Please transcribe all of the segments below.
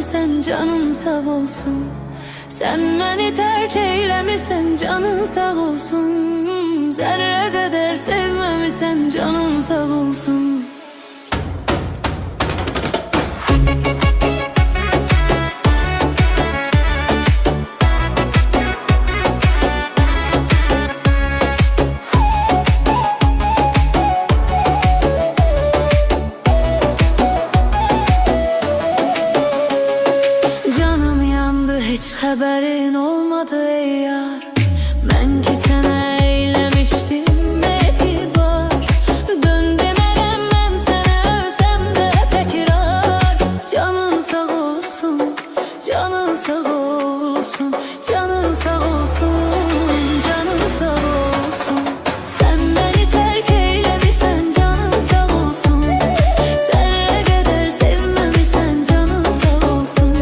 sevməmisən, canın sağ olsun. Sen beni terk eylemişsen, canın sağ olsun. Zerre kadar sevmemişsen, canın sağ olsun. Hiç haberin olmadı ey yar. Ben ki sana eylemiştim etibar. Dön demerem ben sana, ölsem de tekrar. Canın sağ olsun, canın sağ olsun, canın sağ olsun, canın sağ olsun. Sen beni terk eylemişsen, canın sağ olsun. Zerre kadar sevmemişsen, canın sağ olsun.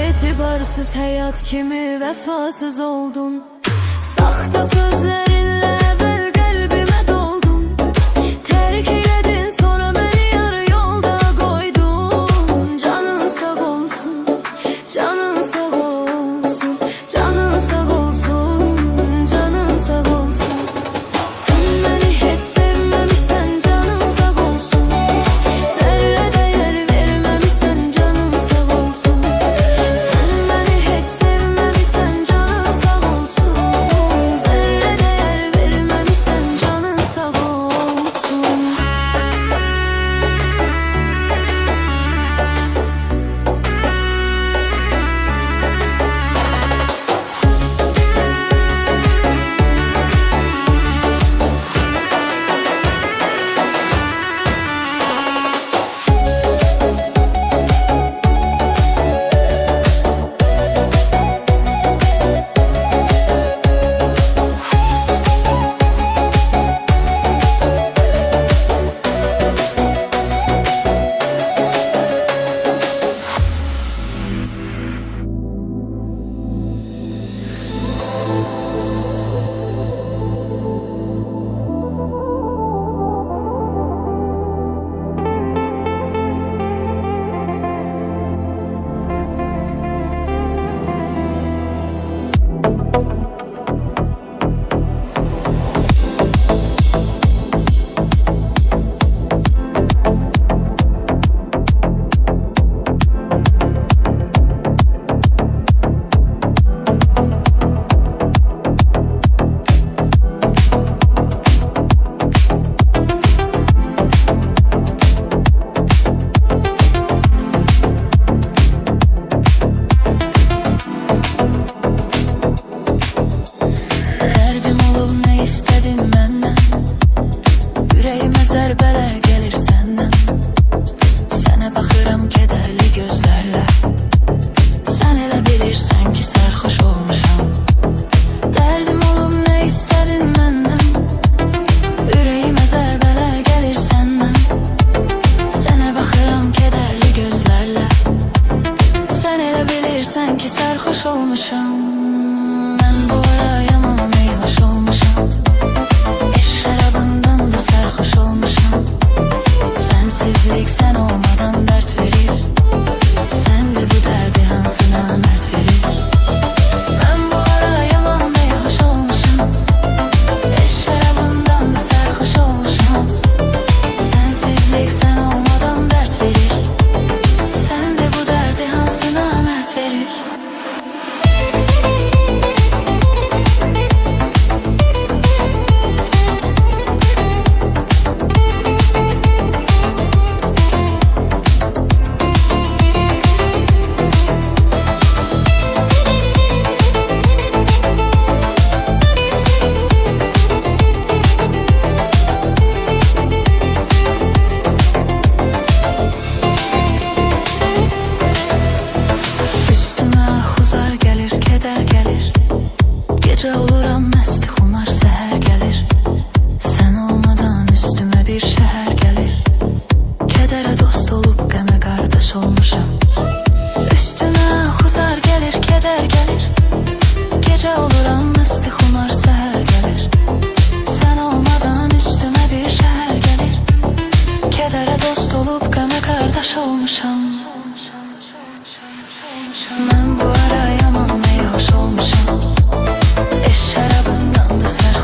İtibarsız hayat kimi vefasız oldun. Sahte sözlerinle evvel kalbime doldun. Terk eyledin sonra beni yarı yolda koydun. Canın sağ olsun, canın sağ olsun, canın sağ olsun, canın sağ olsun. Sen beni hiç sevmemişsen, canın sağ olsun. Zerre değer vermemişsen, canın sağ olsun. Zərbələr gəlir səndən. Sənə baxıram kədərli gözlərlə. Sən elə bilirsən ki sərxoş olmuşam. Dərdim olub nə istədin məndən. Ürəyimə zərbələr gəlir səndən. Sənə baxıram kədərli gözlərlə. Sən elə bilirsən ki sərxoş olmuşam. Mən bu ara yaman meyhoş olmuşam. Sarhoş olmuşam. Sensizlik sen olmadan dert verir. Sen de bu derdi hansına mert verir. Ben bu ara yaman meyhoş olmuşam. Şarabından da sarhoş olmuşam. Sensizlik sen olmadan dert verir. Sen de bu derdi hansına mert verir. gelir, keder gelir. Gece oluram məsti xumar, səhər gəlir. Sən olmadan üstümə bir şəhər gəlir. Kədərə dost olub qəmə qardaş olmuşam. Üstümə xuzar gəlir, kədər gəlir. Gecə oluram məsti xumar, səhər gəlir. Sən olmadan üstümə bir şəhər gəlir. Kədərə dost olub qəmə qardaş olmuşam. Mən bu ara yaman meyhoş olmuşam. Eş şərabındandı sər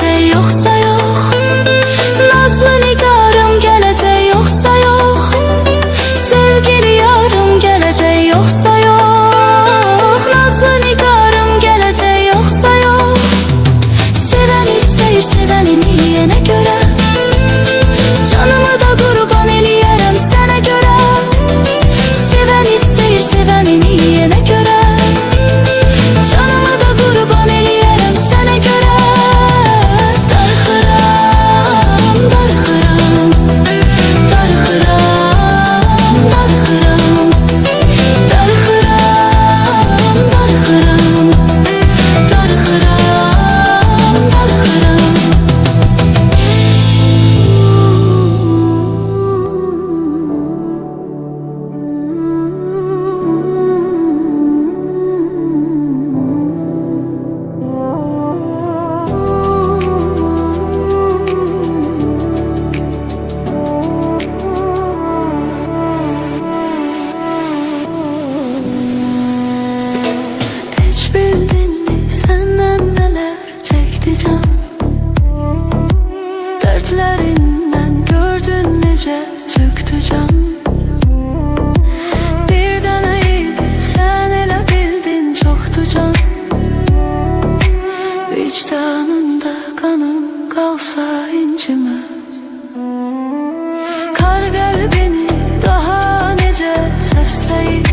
geleceği yoksa yok. Nazlı nigarım geleceği yoksa yok. Sevgili yarım geleceği yoksa yok. Nazlı nigarım geleceği yoksa yok. Seven isteyir sevenini yiyene göre. Canımı da kurban eləyərəm sənə görə. Seven isteyir sevenini yiyene göre. Canımı da kurban eləyərəm sənə görə. Darıxıram, darıxıram, darıxıram, darıxıram, darıxıram, darıxıram, darıxıram, darıxıram. Hiç bildin mi senden neler çekti can? Dertlerinden gördün nece çıktı can. Bir deneydi sen ele bildin çoktu can. Vicdanında kanım kalsa incime. Kar kalbini daha nece sesleyip.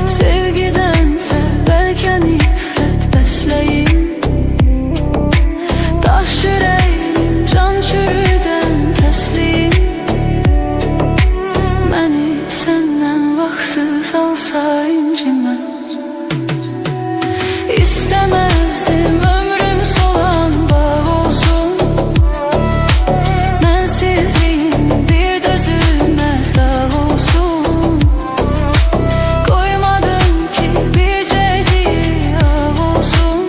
Sevgidense belki nifret besleyim. Taş yüreğim can çürüden teslim. Beni senden vaxtsız alsa incime. İstemezdim ömrüm solan bağ olsun. Mensizliğin bir dözülmez dağ olsun. Koymadım ki bir ceciyi ağ olsun.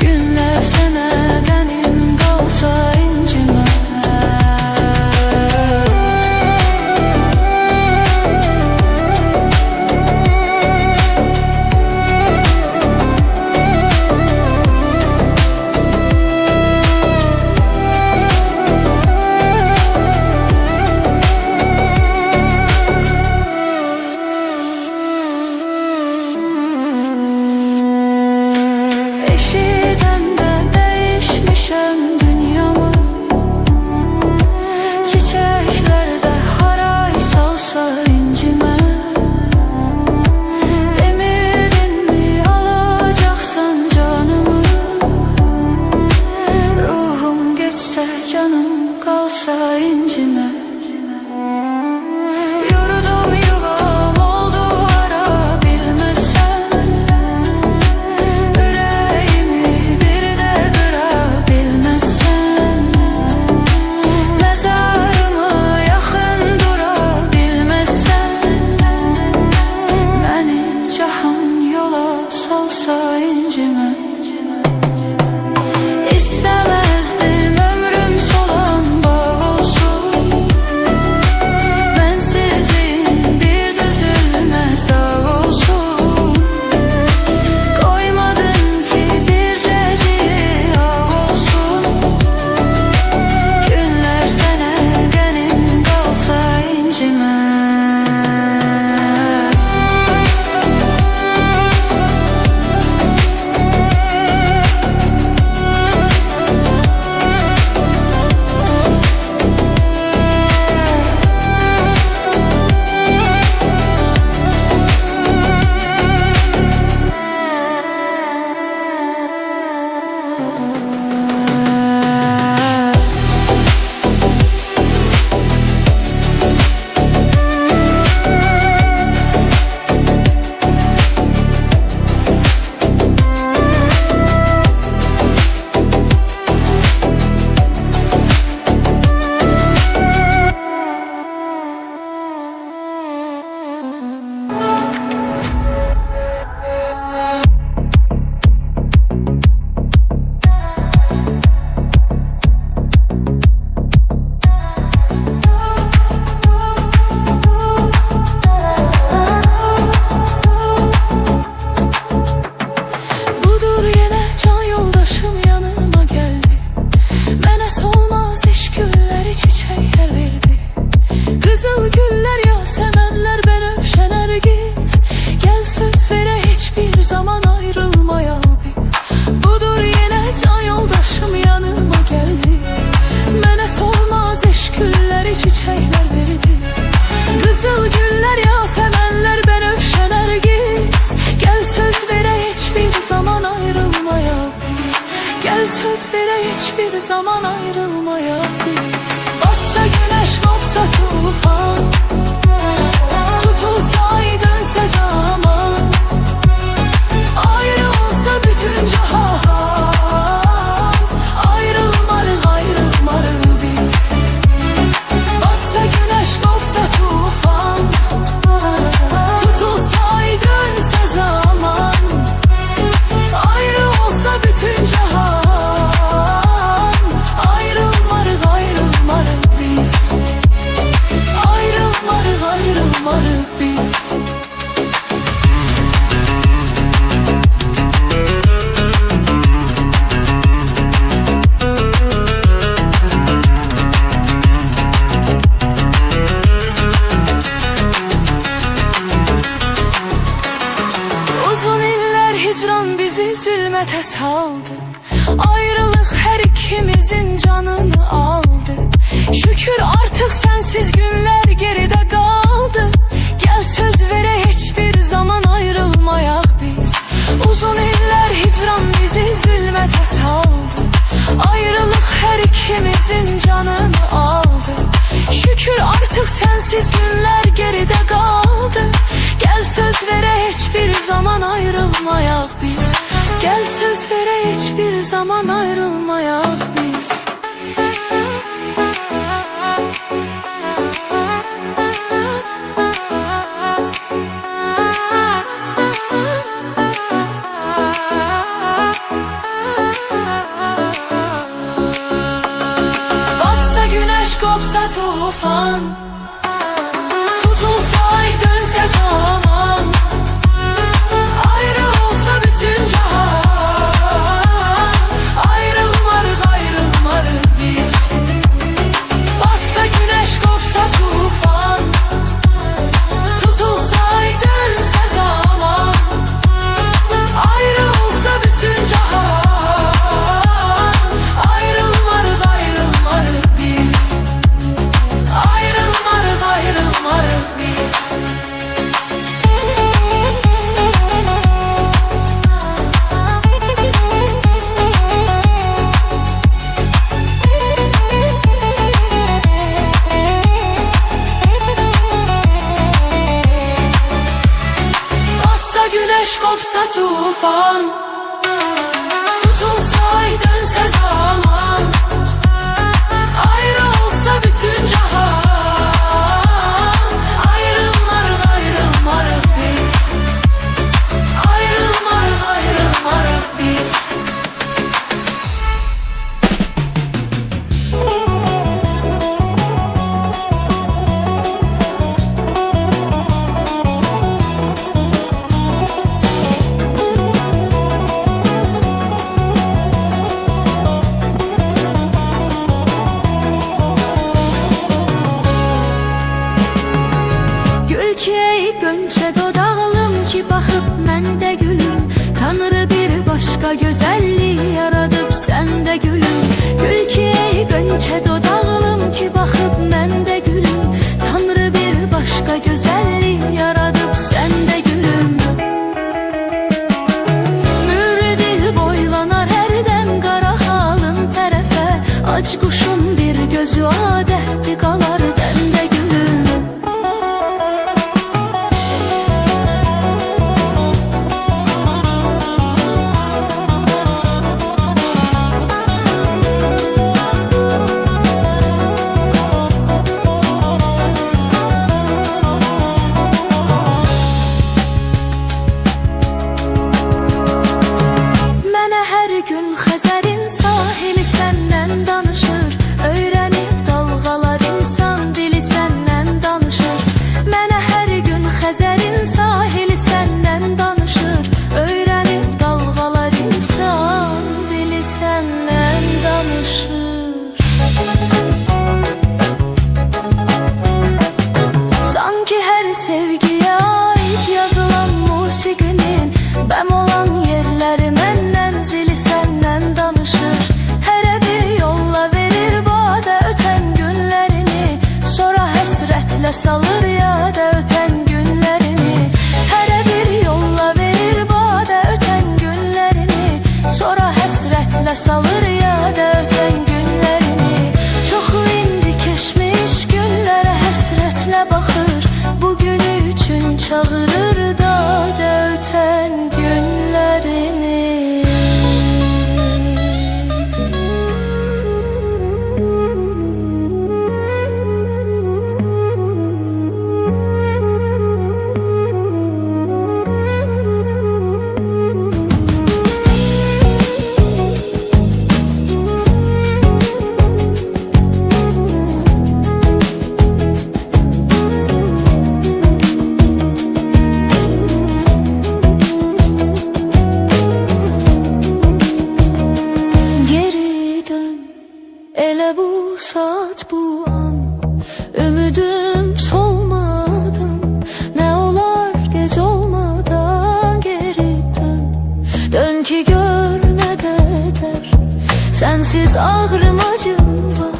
Günler seneden kalsa incime. Eşiden de değişmişem dünyamı. Çiçeklerde haray salsa incime. Demirdin mi alacaksan canımı. Ruhum geçse canım kalsa incime. Yurdum yuvam oldu ara bilmezsen. Yüreğimi bir de kırabilmezsen. Gel söz vere hiçbir zaman ayrılmaya biz. Batsa güneş kopsa tufan, tutulsa ay dönse zaman, ayrı olsa bütün cihan, ayrılmarız ayrılmarız biz. Batsa güneş kopsa tufan, tutulsa ay dönse zaman, ayrı olsa bütün cihan, ayrılmarız ayrılmarız biz. Ayrılmarız ayrılmarız biz. Uzun iller hicran bizi zulmete saldı. Ayrılık her ikimizin canını aldı. Şükür artık sensiz günler geride kaldı. Gel söz vere hiçbir zaman ayrılmayak biz. Uzun iller hicran bizi zulmete saldı. Ayrılık her ikimizin canını aldı. Şükür artık sensiz günler geride kaldı. Gel söz vere hiçbir zaman ayrılmayak biz. Gel söz vere hiçbir zaman ayrılmayak biz. Batsa güneş kopsa tufan, tutulsa ay dönse zaman, ayrı olsa bütün cihan, ayrılmarız ayrılmarız biz. Batsa güneş kopsa tufan, tutulsa ay dönse zaman, ayrı olsa bütün cihan, ayrılmarız ayrılmarız biz. Ayrılmarız ayrılmarız biz. Batsa güneş kopsa tufan, tutulsa ay dönse zaman, ayrı olsa bütün cihan, ayrılmarız ayrılmarız biz. Ayrılmarız ayrılmarız biz. Gül ki ey gönçe dodağlım ki bakıp məndə gülüm. Tanrı bir başka güzelliği yaradıp sende gülüm. Gül ki ey gönçe dodağlım ki bakıp məndə gülüm. Tanrı bir başka güzelliği yaradıp sende gülüm. Mührü dil boylanar herden qara halın tərəfə. Ac quşun bir gözü adətli qalar dəndə gülüm. Mənə hər gün Xəzərin sahili səndən danışır. Öyrənib dalğalar insan hələ salır yada ötən günlərini. Çoxu indi keçmiş günlərə həsrətlə baxır, bugünü üçün çağırır dada ötən günlərini. Elə bu saat bu an ümidum solmadan, nə olar gec olmadan geri dön. Dön ki gör nə qədər sənsiz ağrım acım var.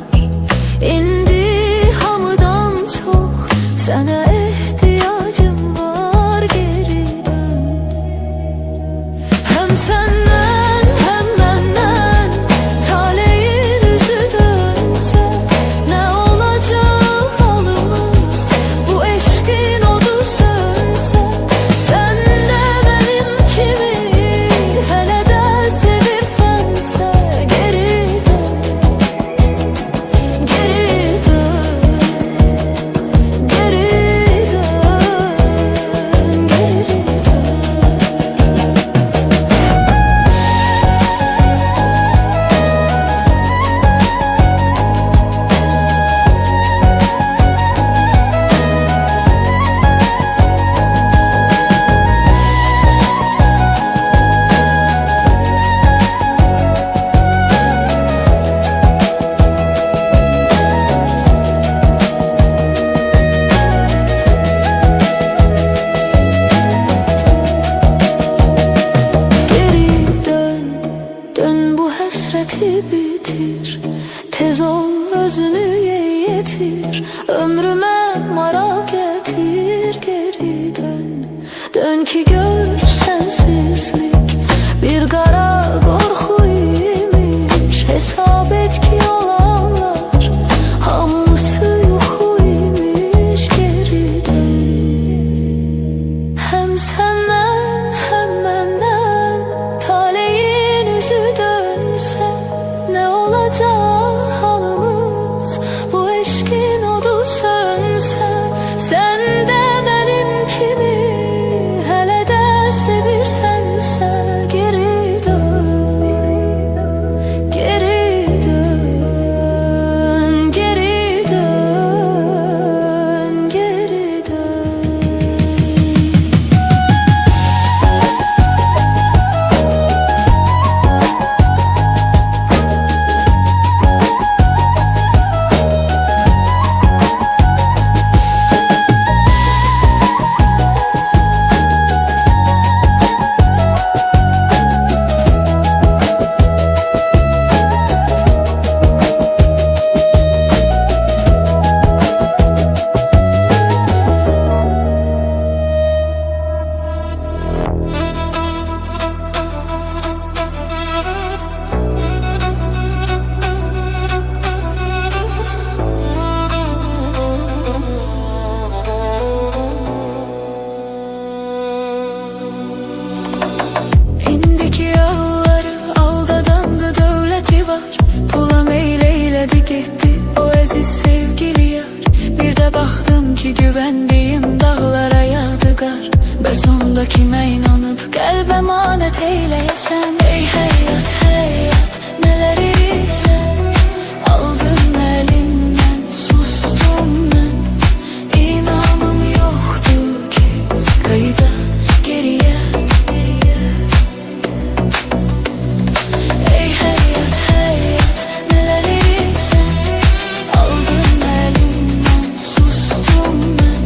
İndi hamıdan çox sənə ehtiyacım var, geri dön. Həm səndən həm məndən taleyin üzü dönsə, nə olacaq halımız bu eşqin odu sönsə. Sən də mənim kimi hələ də sevirsənsə, geri dön, geri dön, geri dön, geri dön. Geri dön, dön bu həsrəti bitir. Tez ol özünü yetir, ömrümə maraq gətir. Geri dön, dön ki gör sənsizlik bir qara qorxu imiş. Hesab et ki olanlar hamısı yuxu imiş. Geri dön, həm səndən həm məndən taleyin üzü dönsə, nə olacaq halımız bu eşqin odu sönsə. Sən də mənim kimi hələ də sevirsənsə, geri dön, geri dön, geri dön, geri dön. İndiki yolları aldadandı dövləti var. Pula meyl eylədi getdi o əziz sevgili yar. Bir də baxdım ki güvəndiyim dağlara yağdı qar. Bəs onda kimə inanıb qəlbə əmanət eyləyəsən. Ey həyat, həyat, nələr edirsən? Aldın əlimdən, sustum mən. İnamım yoxdur ki qayıda geriyə. Ey həyat, həyat, nələr edirsən? Aldın əlimdən, sustum mən.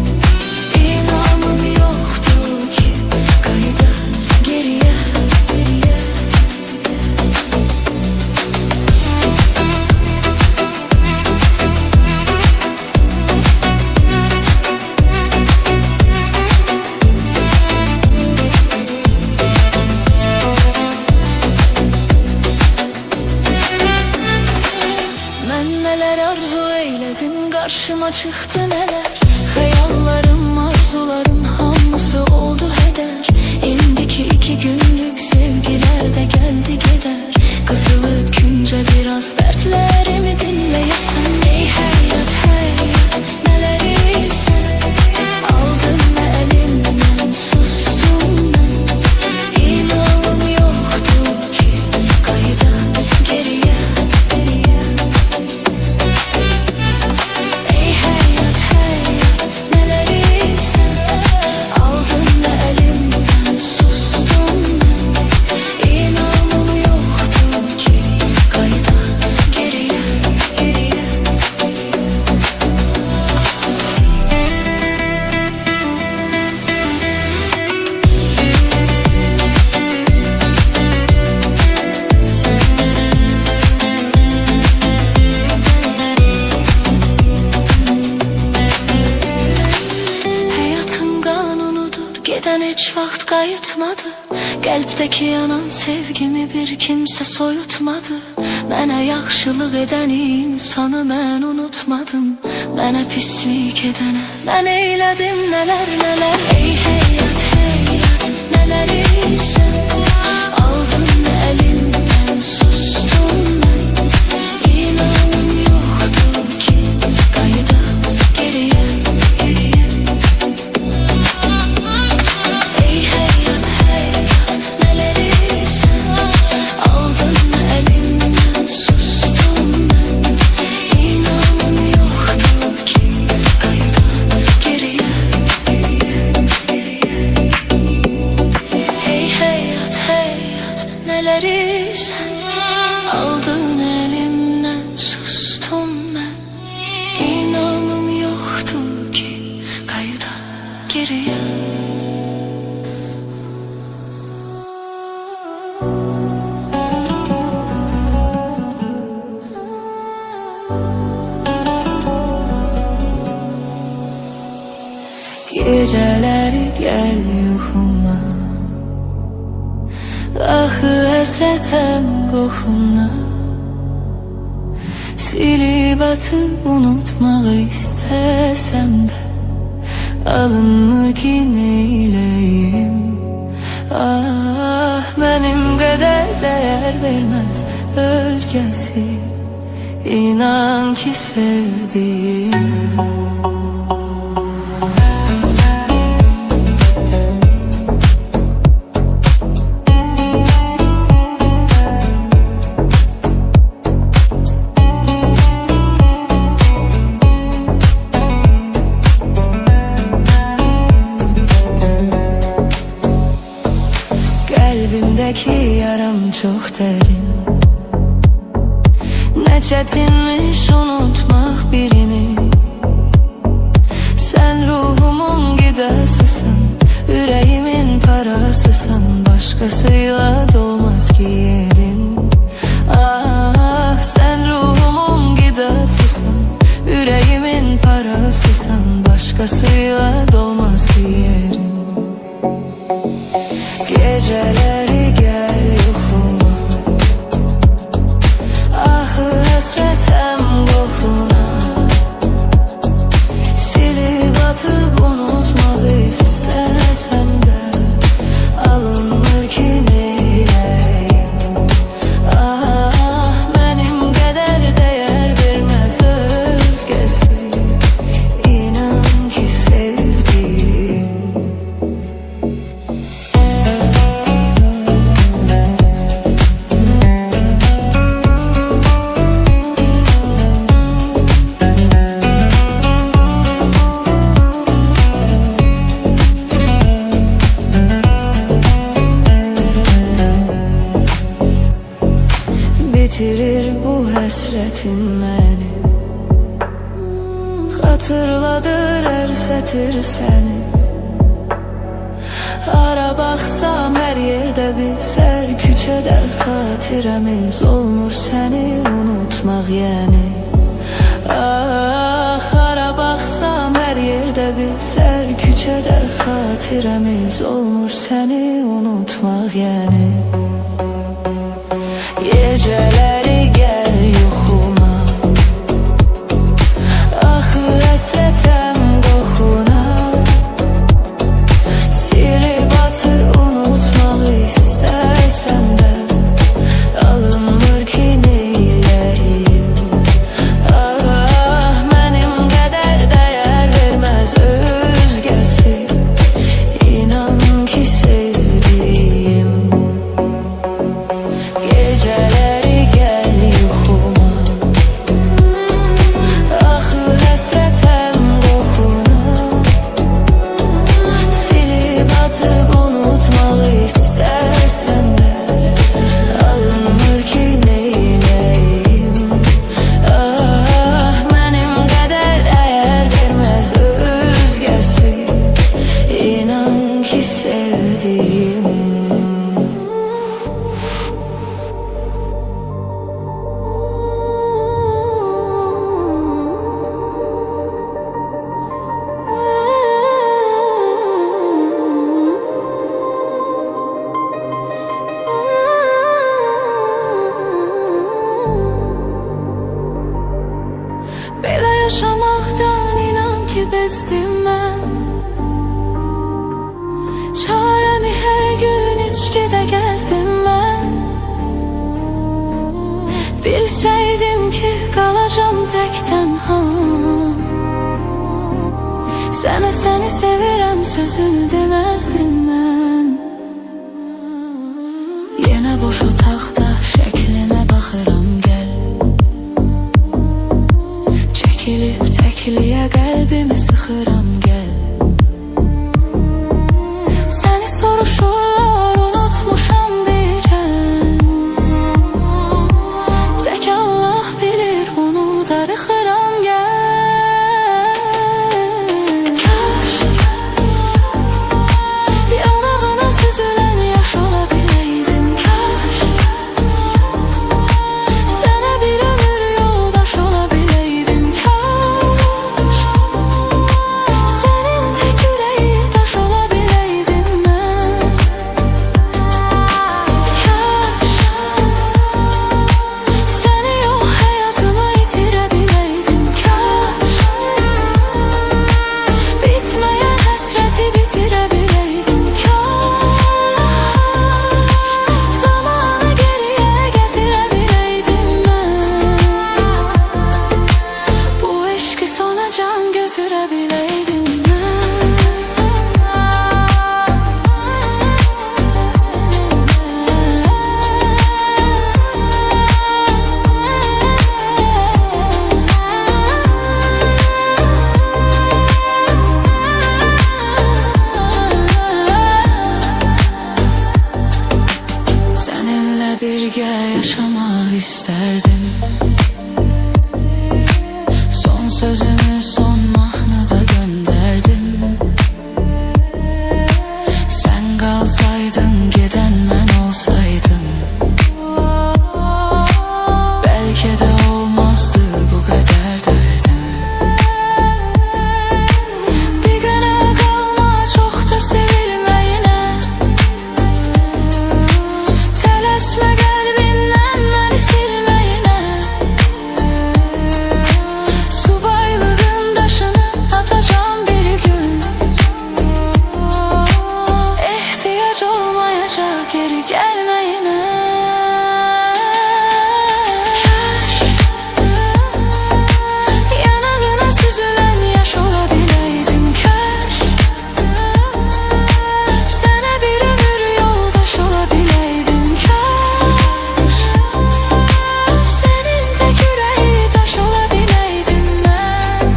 İnamım yoxdur ki qayıda geriyə. Ben neler arzu eyledim, karşıma çıktı neler. Hayallerim, arzularım hamısı oldu heder. Elimdeki 2 günlük sevgiler de geldi gider. Kısılıp günce biraz dertlerimi dinleyesen. Ey hayat hayat, neler iyisen. Aldın mı elimden, sustum ben. İnanım yoktu ki kayda geriye. Ey hayat hayat, neler iyisen. Aldın mı elimden, sustum ben. İnanım yoktu ki kayda geriye. Hayatın kanunudur, giden hiç vaxt qayıtmadı. Qəlbdəki yanan sevgimi bir kimsə soyutmadı. Mənə yaxşılıq edən insanı mən unutmadım. Mənə pislik edənə mən eylədim nələr nələr. Ey həyat həyat, nələr iysən. Aldın mı əlimdən, sustum mən. İnanım yoxdur ki qayıda geriyə. Ey hayat hayat, neler iyisen. Aldın mı elimden, sustum ben. İnanım yoktu ki kayda geriye. Ey hayat hayat, neler iyisen. Aldın elimden, sustum ben. İnanım yoktu ki kayda geriye. Geceleri gel yuxuma. Axı həsrətəm qoxuna. Silib atıb unutmaq istəsəm də alınmır ki neyləyim. Ah, mənim qədər dəyər verməz özgəsi. İnan ki sevdiyim. Kalbimdeki yaram çok derin. Ne çetinmiş unutmak birini. Sen ruhumun gidasısın, yüreğimin parasısın. Başkasıyla dolmaz ki yerin. Ah, sen ruhumun gidasısın, yüreğimin parasısın. Başkasıyla dolmaz ki yerin. Geceleri gel yuxuma. Axı həsrətəm qoxuna. Silib atıb unutmaq istəsəm də alınmır ki neyləyim. Ah, mənim qədər dəyər verməz özgəsi. İnan ki sevdiyim. Bitirir bu həsrətin məni. Xatırladır hər sətir səni. Hara baxsam hər yerdə biz, hər küçədə xatirəmiz olmur səni unutmaq yəni. Ah, hara baxsam hər yerdə biz, hər küçədə xatirəmiz olmur səni unutmaq yəni. Geceleri gel yuxuma. Bilseydim ki kalacağım tek tenha, sana seni sevirəm sözünü demezdim ben. Yine boş otaqda şəklinə baxıram gel, çəkilib təkliyə qəlbimi sıxıram gel. Səni soruşurlar unutmuşam deyirəm, tək Allah bilir bunu darıxıram gel. Birgə yaşamaq isterdim, son sözümü son mahnıda gönderdim. Sen kalsaydın geden ben olsaydım, belki de olmazdı bu kadar derdim. Bir güne kalma çok da sevilmeyine, tələsmə qəlbindən məni silməyinə. Subaylığın daşını atacağım bir gün, ehtiyac olmayacaq geri gəlməyinə. Kaş yanağına süzülən yaş ola biləydim, kaş sənə bir ömür yoldaş ola biləydim, kaş sənin tək ürəyi daş ola biləydim mən.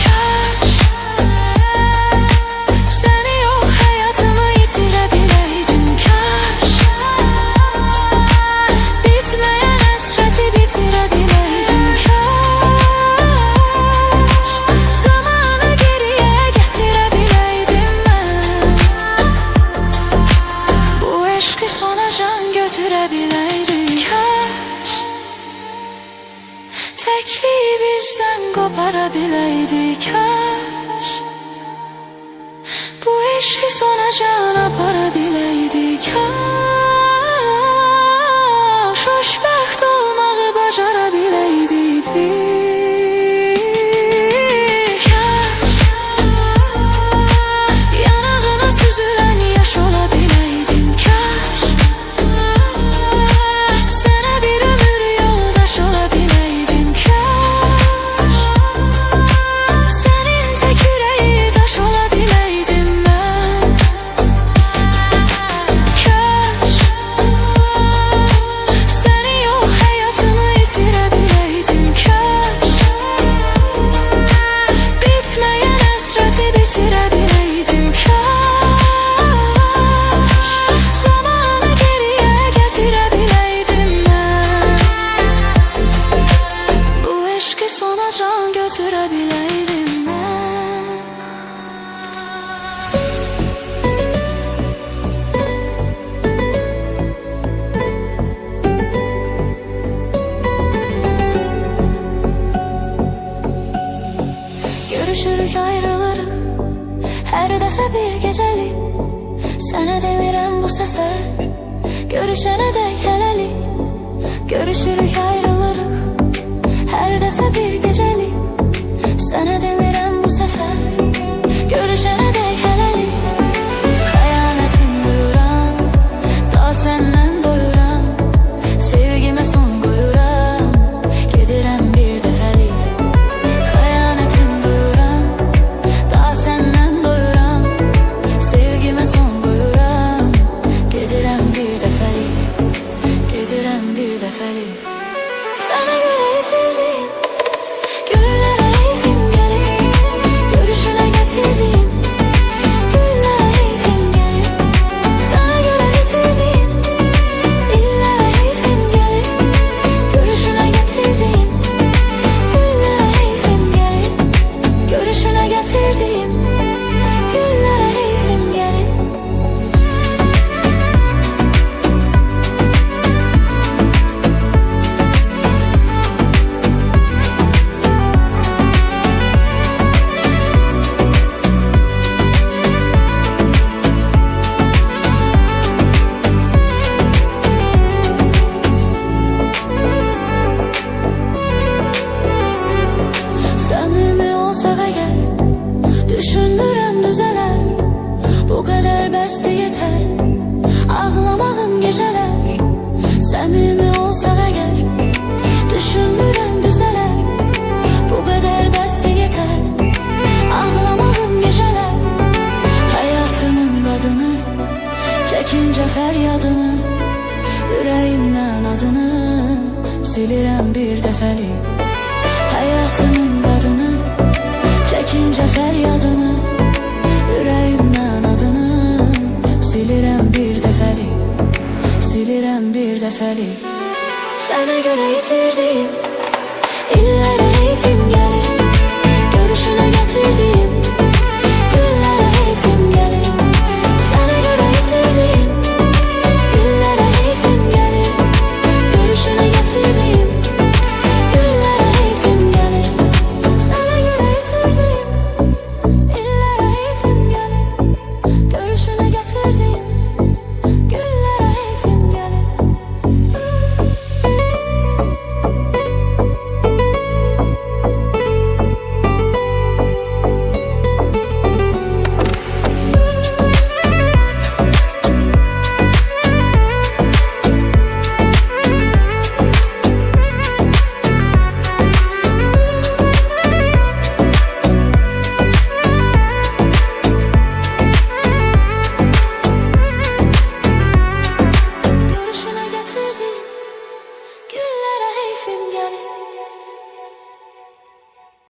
Kaş səni yox həyatımı itirə biləydim, kaş bitməyən həsrəti bitirə biləydim, kaş zamanı geriyə gətirə biləydim mən. Bu eşqi sona can götürə biləydim, kaş təkliyi bizdən qopara biləydik, kaş bu eşqi sona can apara biləydik, kaş xoşbəxt olmağı bacara biləydik biz. Kaş yanağına süzülən yaş ola biləydim, kaş sənə bir ömür yoldaş ola biləydim, kaş sənin tək ürəyi daş ola biləydim mən. Kaş səni yox həyatımı itirə biləydim, kaş bitməyən həsrəti bitirə biləydim, kaş zamanı geriyə gətirə biləydim mən. Bu eşqi sona can götürə biləydim mən. Görüşürük ayrılırıq hər dəfə bir gecəlik, sənə demirəm bu səfər görüşənə dək hələlik. Görüşürük ayrılırıq hər dəfə bir gecəlik, sənə demirəm bu səfər görüşənə dək hələlik. Xəyanətin duran, da səndən doyuram, feryadını, ürəyimdən adını silirəm bir dəfəli. Həyatımın qadını, çəkincə feryadını, ürəyimdən adını silirəm bir dəfəli, silirəm bir dəfəli. Sənə görə itirdim, illərə heyfim gəlir, görüşünə gətirdim